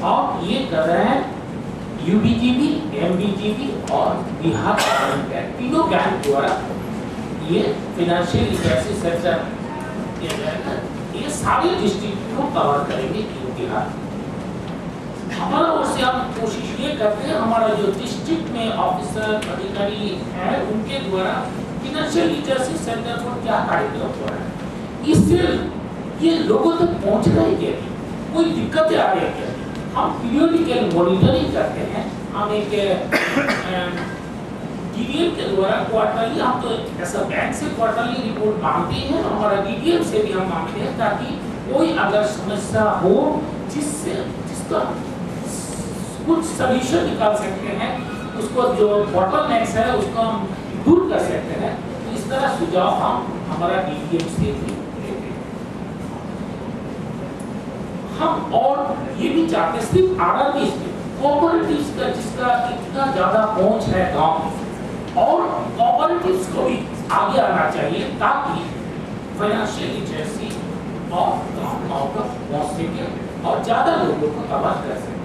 और ये कर रहे हैं यूबीजीबी, एमबीजीबी और बिहार ग्रामीण बैंक, तीनों बैंक द्वारा ये फाइनेंशियल लिटरेसी सेक्टर किया जाएगा। ये सारे डिस्ट्रिक्ट को कवर करेंगे बिहार। हमारा ओर से हम कोशिश ये करते हैं, हमारा जो डिस्ट्रिक्ट में ऑफिसर अधिकारी है उनके द्वारा फाइनेंशियल लिटरेसी सेंटर पर क्या कार्यक्रम हो रहा है, इससे ये लोगों तक पहुंच रही है, कोई दिक्कतें आ रही है। हम पीरियडिकल मॉनिटरिंग करते हैं, हम एक डीडीएम के द्वारा क्वार्टरली, हम तो ऐसा बैंक से क्वार्टरली रिपोर्ट मांगते हैं, हमारा डीडीएम से भी हम मांगते हैं, ताकि कोई अगर समस्या हो जिसका कुछ सॉल्यूशन निकाल सकते हैं, उसको जो बॉटलनेक्स है उसको हम दूर कर सकते हैं। तो इस तरह सुझाव हम हमारा डीडीएम से भी लेते हैं। हम और ये भी चाहते हैं, सिर्फ आरआरबीज में कोऑपरेटिव्स का जिसका इतना ज्यादा पहुंच है गांव में, और कोऑपरेटिव्स को भी आगे आना चाहिए, ताकि फाइनेंशियल लिटरेसी और गांव तक पहुंच सके और ज्यादा लोगों को कवर कर सके।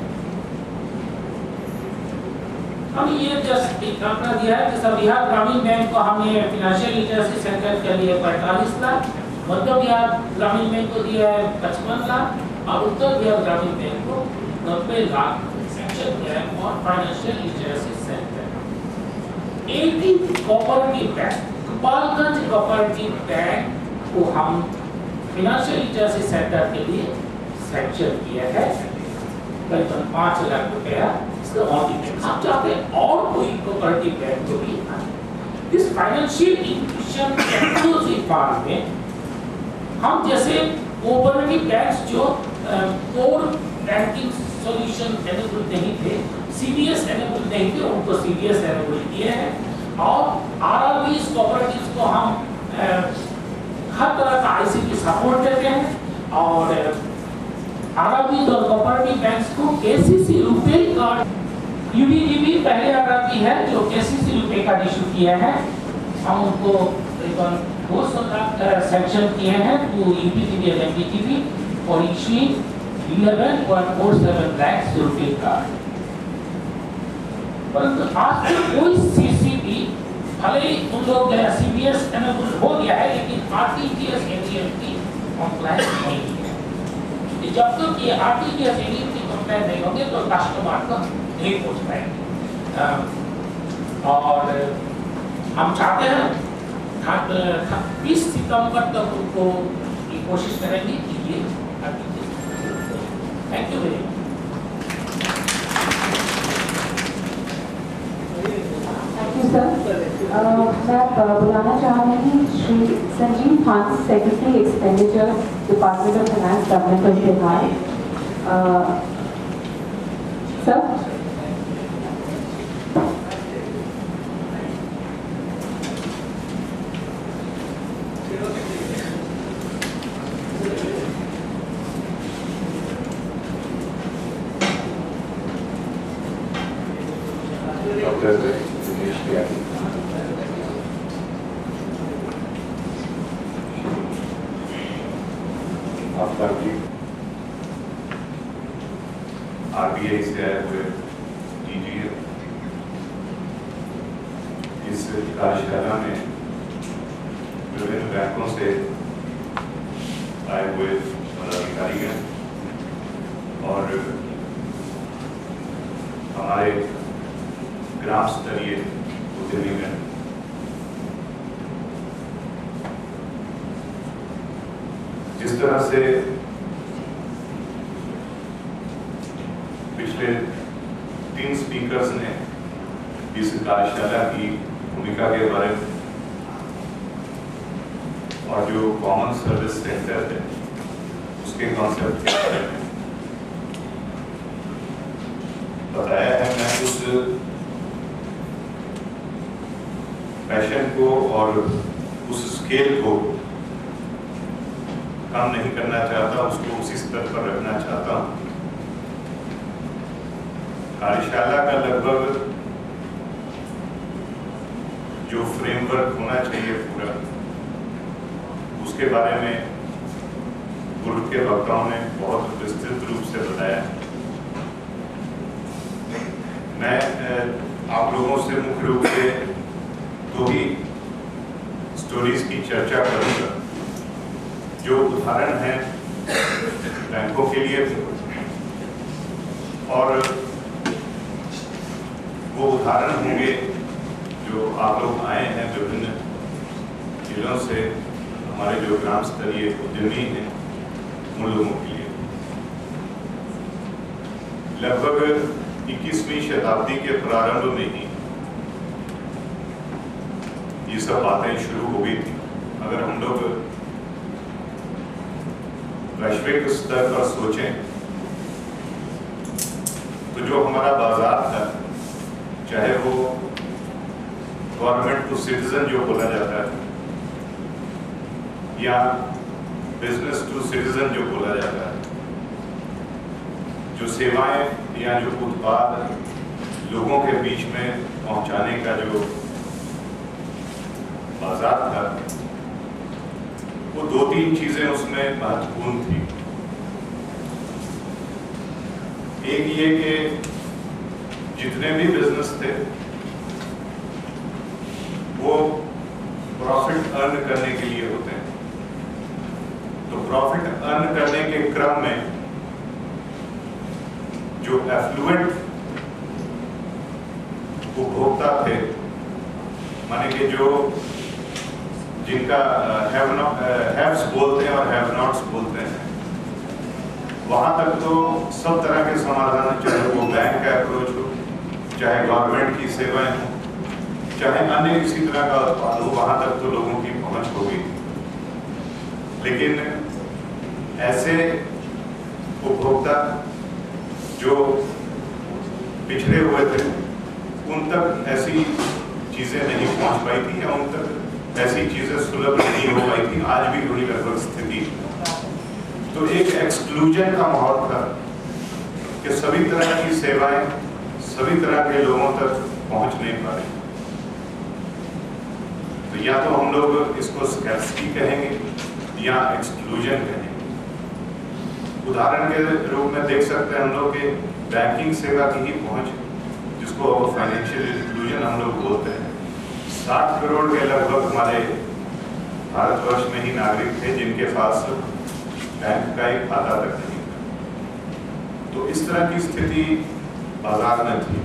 हम ये जस्ट एक आंकड़ा दिया है, जैसा बिहार ग्रामीण बैंक को हमने फाइनेंशियल लिटरेसी सेंटर के लिए 45 लाख, मध्य बिहार ग्रामीण बैंक को दिया है 55 लाख, और उत्तर बिहार ग्रामीण बैंक को 90 लाख सेंक्शन किया है और financial literacy centre. 18 cooperative bank, Gopalganj cooperative bank को हम फाइनेंशियल लिटरेसी सेंटर के लिए सेंक्शन किया है, करीबन 5 लाख रुपया। हम चाहते हैं और कोई कोऑपरेटिव बैंक को भी इस फाइनेंशियल इंक्लूजन एक्सक्लूसिव फंड में, हम जैसे कोऑपरेटिव बैंक्स जो कोर बैंकिंग सॉल्यूशन एनेबल नहीं थे, सीडीएस एनेबल नहीं थे, उनको सीडीएस एनेबल किए हैं, और आरआरबीज कोऑपरेटिव्स को हम हर तरह का आईसीटी सपोर्ट देते हैं, और आरआरबी और कोऑपरेटिव बैंक्स को केसीसी रुपए कार्ड, यूबीजीबी पहले आरआरबी है जो केसीसी रुपए कार्ड इशू किया है, हम उनको करीबन 200 लाख सैंक्शन किए हैं टू यूबीजीबी और एमबीजीबी फॉर इशूइंग 11.47 लाख रुपए कार्ड। परंतु आज तक कोई सीसीबी, भले ही उन लोग सीबीएस एनेबल हो गया है, लेकिन आरटीजीएस एनईएफटी कंप्लायंस नहीं है। जब तक ये आरटीजीएस एनईएफटी कंप्लायंस नहीं होंगे तो कस्टमर तक नहीं पहुंच पाएंगे। और हम चाहते हैं 20 सितंबर तक उनको ये कोशिश करेंगे कि ये thank you very much. Thank you sir. मैं बुलाना चाहूँगी Shri Sanjeev Khan, secretary expenditure, department of finance, government of Bihar. Sir RBI से आए हुए डीजीएम, इस कार्यशाला में विभिन्न बैंकों से आए हुए पदाधिकारीगण और हमारे ग्राम स्तरीय उद्यमीगण, जिस तरह से पिछले 3 स्पीकर्स ने इस कार्यशाला की भूमिका के बारे में और जो कॉमन सर्विस सेंटर है उसके कॉन्सेप्ट के बारे में बताया है। मैं उस पैशन को और उस स्केल को कम नहीं करना चाहता, उसको उसी स्तर पर रखना चाहता हूँ। कार्यशाला का लगभग जो फ्रेमवर्क होना चाहिए पूरा, उसके बारे में पूर्व के वक्ताओं ने बहुत विस्तृत रूप से बताया। चर्चा करूंगा। जो उदाहरण है बैंकों के लिए और वो उदाहरण होंगे जो आप लोग आए हैं विभिन्न जिलों से, हमारे जो ग्राम स्तरीय उद्यमी हैं उन लोगों के लिए। लगभग 21वीं शताब्दी के प्रारंभ में ही ये सब बातें शुरू हो गई थी। अगर हम लोग वैश्विक स्तर पर सोचें तो जो हमारा बाजार था, चाहे वो गवर्नमेंट टू सिटीजन जो बोला जाता है या बिजनेस टू सिटीजन जो बोला जाता है, जो सेवाएं या जो उत्पाद लोगों के बीच में पहुंचाने का जो बाजार था, वो 2-3 चीजें उसमें महत्वपूर्ण थी। एक ये कि जितने भी बिजनेस थे वो प्रॉफिट अर्न करने के लिए होते हैं। तो प्रॉफिट अर्न करने के क्रम में जो एफ्लुएंट उपभोक्ता थे, माने कि जो जिनका हैव्स बोलते हैं और हैव नॉट्स बोलते हैं, वहां तक तो सब तरह के समाधान, चाहे वो बैंक का अप्रोच हो, चाहे गवर्नमेंट की सेवाएं हो, चाहे अन्य किसी तरह का उत्पाद हो, वहां तक तो लोगों की पहुंच हो गई। लेकिन ऐसे उपभोक्ता जो पिछड़े हुए थे, उन तक ऐसी चीजें नहीं पहुंच पाई थी या उन तक ऐसी चीजें सुलभ नहीं हो पाई थी। आज भी थोड़ी लगभग स्थिति। तो एक एक्सक्लूजन का माहौल था कि सभी तरह की सेवाएं सभी तरह के लोगों तक पहुंच नहीं पा रही। तो या तो हम लोग इसको स्कैर्सिटी कहेंगे या एक्सक्लूजन कहेंगे। उदाहरण के रूप में देख सकते हैं हम लोग के बैंकिंग सेवा की ही पहुंच, जिसको फाइनेंशियल इंक्लूजन हम लोग बोलते हैं। 60 करोड़ के लगभग हमारे भारतवर्ष में ही नागरिक थे जिनके पास बैंक का एक खाता तक नहीं था। तो इस तरह की स्थिति बाजार में थी।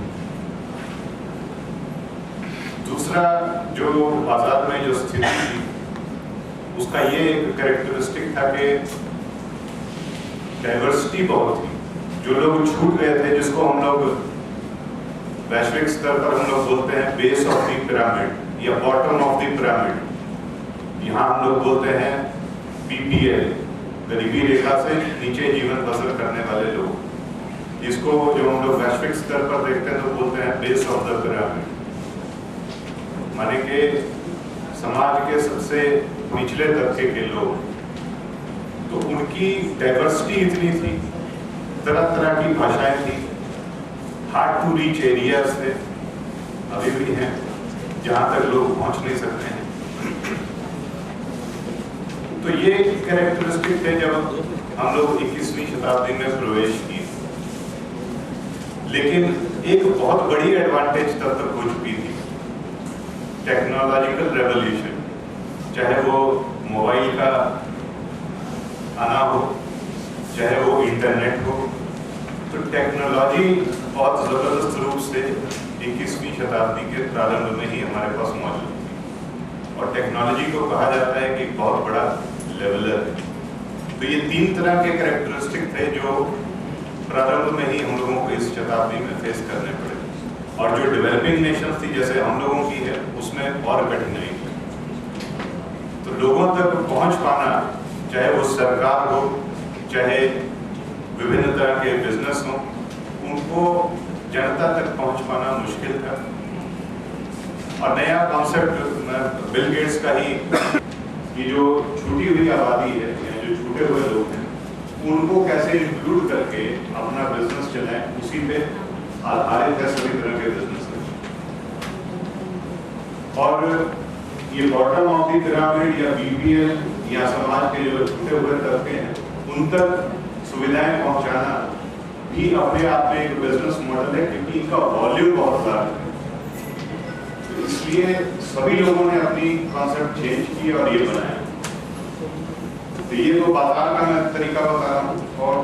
दूसरा जो बाजार में जो स्थिति थी, उसका ये एक कैरेक्टरिस्टिक था कि डाइवर्सिटी बहुत थी। जो लोग छूट गए थे, जिसको हम लोग वैश्विक स्तर पर हम लोग बोलते हैं बेस ऑफ द पिरामिड या बॉटम ऑफ द पिरामिड, यहाँ हम लोग बोलते हैं बीपीएल, गरीबी रेखा से नीचे जीवन बसर करने वाले लोग। इसको जो हम लोग वैश्विक स्तर पर देखते हैं तो बोलते हैं बेस ऑफ द पिरामिड, माने कि समाज के सबसे निचले तबके के लोग। तो उनकी डाइवर्सिटी इतनी थी, तरह तरह की भाषाएं थी, हार्ड टू रीच एरियाज थे, अभी भी हैं, जहां तक लोग पहुंच नहीं सकते हैं। तो ये कैरेक्टरिस्टिक थे जब हम लोग 21वीं शताब्दी में प्रवेश किए। लेकिन एक बहुत बड़ी एडवांटेज तब तक हो चुकी थी, टेक्नोलॉजिकल रेवोल्यूशन, चाहे वो मोबाइल का आना हो, चाहे वो इंटरनेट हो। तो टेक्नोलॉजी बहुत जबरदस्त रूप से 21वीं शताब्दी के प्रारंभ में ही हमारे पास मौजूद थी। और टेक्नोलॉजी को कहा जाता है कि बहुत बड़ा लेवलर है। तो ये 3 तरह के कैरेक्टरिस्टिक थे जो प्रारंभ में ही हम लोगों को इस शताब्दी में फेस करने पड़े। और जो डेवलपिंग नेशन थी जैसे हम लोगों की है, उसमें और कठिनाई थी। तो लोगों तक पहुंच पाना, चाहे वो सरकार हो, चाहे विभिन्न तरह के बिजनेस हो, उनको जनता तक पहुंच पाना मुश्किल था। और नया कॉन्सेप्ट बिल गेट्स का ही कि जो छूटी हुई आबादी है या जो छूटे हुए लोग हैं, उनको कैसे इंक्लूड करके अपना बिजनेस चलाएं, उसी पे आधारित है सभी तरह के बिजनेस। और ये बॉटम ऑफ द पिरामिड या बीपीएल या समाज के जो छूटे हुए तबके हैं, उन तक सुविधाएं पहुंचाना भी अपने आप में एक बिजनेस मॉडल है, क्योंकि इनका वॉल्यूम बहुत बड़ा है। तो इसलिए सभी लोगों ने अपनी कॉन्सेप्ट चेंज की और ये बनाया। तो ये तो बाजार का मैं तरीका बता रहा हूँ, और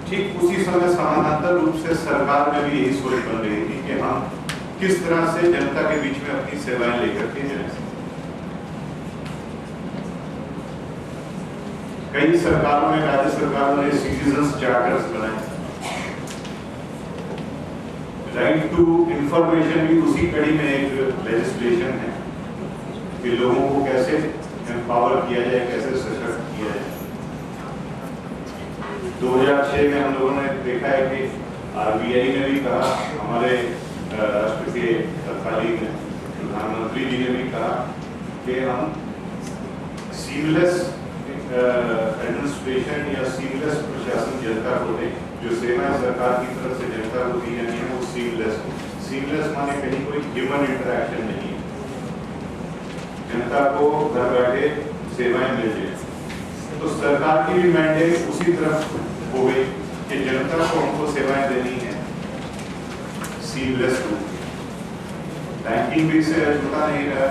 ठीक उसी समय समानांतर रूप से सरकार में भी यही सोच बन रही थी कि हम किस तरह से जनता के बीच में अपनी सेवाएं लेकर के जाएं। कई सरकारों में, राज्य सरकारों ने सिटीजन्स चार्टर्स बनाए। राइट टू इंफॉर्मेशन भी उसी कड़ी में एक लेजिस्लेशन है कि लोगों को कैसे एम्पावर किया जाए, कैसे सशक्त किया जाए। 2006 में हम लोगों ने देखा है कि आरबीआई ने भी कहा, हमारे राष्ट्र के तत्कालीन प्रधानमंत्री जी ने भी कहा कि हम सीमलेस एडमिनिस्ट्रेशन या सीमलेस प्रशासन जनता को दें। जो सेवाएं सरकार की तरफ से जनता को दी जानी है वो सीमलेस हो। सीमलेस माने कहीं कोई ह्यूमन इंटरेक्शन नहीं है, जनता को घर बैठे सेवाएं मिल जाए। तो सरकार की भी मैंडेट उसी तरफ हो गई कि जनता को हमको सेवाएं देनी है सीमलेस रूप में। बैंकिंग भी इससे छूटा नहीं रहा।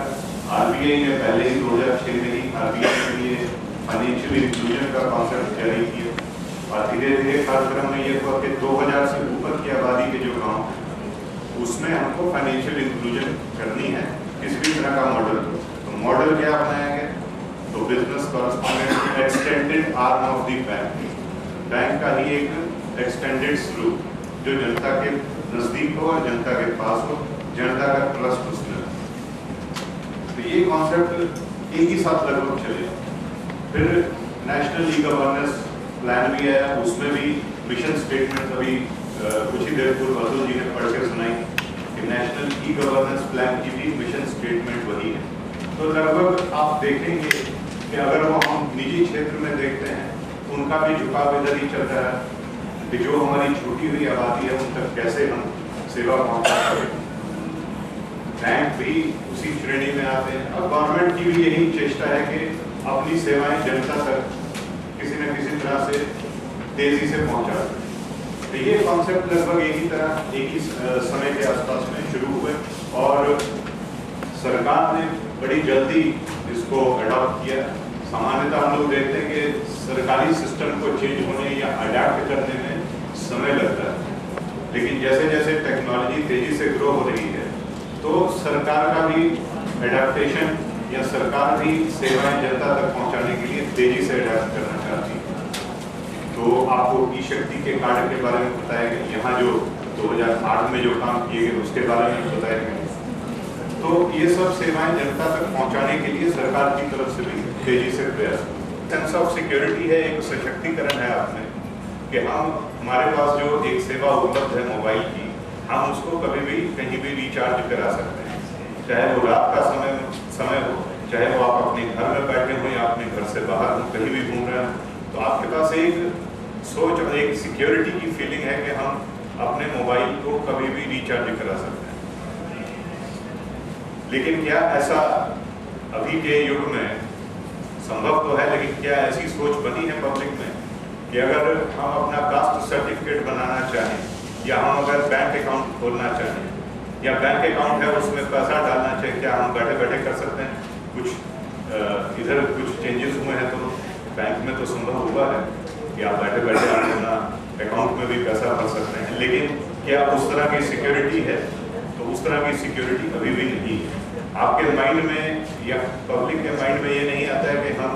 आरबीआई ने पहले ही 2006 में ही आरबीआई के लिए फाइनेंशियल इंक्लूजन का कॉन्सेप्ट जारी किया, और धीरे धीरे कार्यक्रम में ये हुआ कि 2000 से ऊपर की आबादी के जो गाँव हैं उसमें हमको फाइनेंशियल इंक्लूजन करनी है, किसी भी तरह का मॉडल। तो मॉडल क्या बनाया गया? तो business correspondent extended arm of the bank, bank का ही एक एक्सटेंडेड स्वरूप जो जनता के नजदीक हो और जनता के पास हो, जनता का ट्रस्ट उसमें। तो ये कॉन्सेप्ट एक ही साथ लगभग चले। फिर नेशनल ई गवर्नेंस प्लान भी आया, उसमें भी मिशन स्टेटमेंट अभी कुछ ही देर पूर्व अतुल जी ने पढ़ के सुनाई कि नेशनल ई गवर्नेंस प्लान की भी मिशन स्टेटमेंट वही है। तो लगभग आप देखेंगे कि अगर वो हम निजी क्षेत्र में देखते हैं उनका भी झुकाव इधर ही चल रहा है कि जो हमारी छूटी हुई आबादी है उन तक कैसे हम सेवा पहुंचा सकें। बैंक भी उसी श्रेणी में आते हैं। अब गवर्नमेंट की भी यही चेष्टा है कि अपनी सेवाएं जनता तक किसी न किसी तरह से तेजी से पहुंचा सके। तो ये कॉन्सेप्ट लगभग एक ही समय के आसपास में शुरू हुए, और सरकार ने बड़ी जल्दी इसको अडॉप्ट किया। सामान्यतः हम लोग देखते हैं कि सरकारी सिस्टम को चेंज होने या अडॉप्ट करने में समय लगता है, लेकिन जैसे जैसे टेक्नोलॉजी तेजी से ग्रो हो रही है तो सरकार का भी एडेप्टेशन या सरकार भी सेवाएं जनता तक पहुंचाने के लिए तेजी से अडॉप्ट करना चाहती है। तो आपको ई शक्ति के कार्ड के बारे में बताया गया, यहाँ जो 2008 में जो काम किए गए उसके बारे में बताया गया। तो ये सब सेवाएं जनता तक पहुंचाने के लिए सरकार की तरफ से भी तेजी से प्रयास। सेंस ऑफ सिक्योरिटी है, एक सशक्तिकरण है आप में कि हमारे पास जो एक सेवा उपलब्ध है मोबाइल की, हम उसको कभी भी कहीं भी रिचार्ज करा सकते हैं, चाहे वो रात का समय हो, चाहे वो आप अपने घर में बैठे हो या अपने घर से बाहर हो, कहीं भी घूम रहे हैं। तो आपके पास एक सोच और एक सिक्योरिटी की फीलिंग है कि हम अपने मोबाइल को कभी भी रिचार्ज करा सकते हैं। लेकिन क्या ऐसा अभी के युग में संभव तो है, लेकिन क्या ऐसी सोच बनी है पब्लिक में कि अगर हम अपना कास्ट सर्टिफिकेट बनाना चाहें या हम अगर बैंक अकाउंट खोलना चाहें या बैंक अकाउंट है उसमें पैसा डालना चाहिए, क्या हम बैठे बैठे कर सकते हैं? कुछ इधर कुछ चेंजेस हुए हैं तो बैंक में तो संभव हुआ है कि आप बैठे बैठे आप अपना अकाउंट में भी पैसा भर सकते हैं, लेकिन क्या उस तरह की सिक्योरिटी है? तो उस तरह की सिक्योरिटी अभी भी नहीं है। आपके माइंड में या पब्लिक के माइंड में ये नहीं आता है कि हम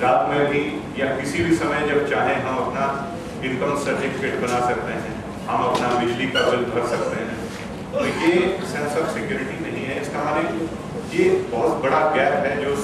रात में भी या किसी भी समय जब चाहें हम अपना इनकम सर्टिफिकेट बना सकते हैं, हम अपना बिजली का बिल भर सकते हैं। तो ये सेंस ऑफ सिक्योरिटी नहीं है। इसका हमारे ये बहुत बड़ा गैप है जो